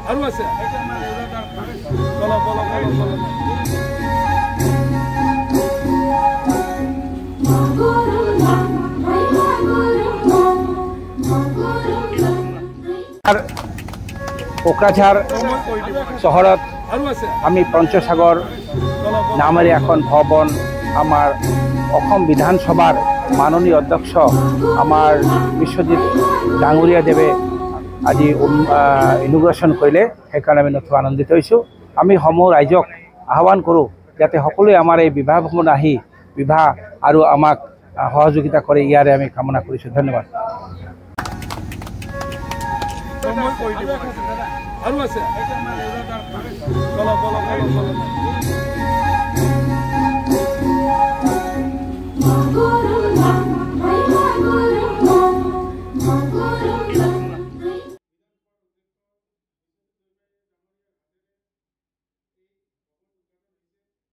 আৰু আছে কোকৰাঝাৰ চহৰত আমি পঞ্চসাগৰ নামেৰে এখন ভৱন আমাৰ অসম বিধানসভাৰ মাননীয় অধ্যক্ষ আমাৰ বিশ্বজিৎ ডাঙৰীয়াদেৱে আজি ইনোগ্ৰেশ্যন কৰিলে সেইকাৰণে আমি নথৈ আনন্দিত হৈছোঁ আমি সমূহ ৰাইজক আহ্বান কৰোঁ যাতে সকলোৱে আমাৰ এই বিবাহ ভৱন আহি বিবাহ আৰু আমাক সহযোগিতা কৰে ইয়াৰে আমি কামনা কৰিছোঁ ধন্যবাদ আৰু আছে Mangurung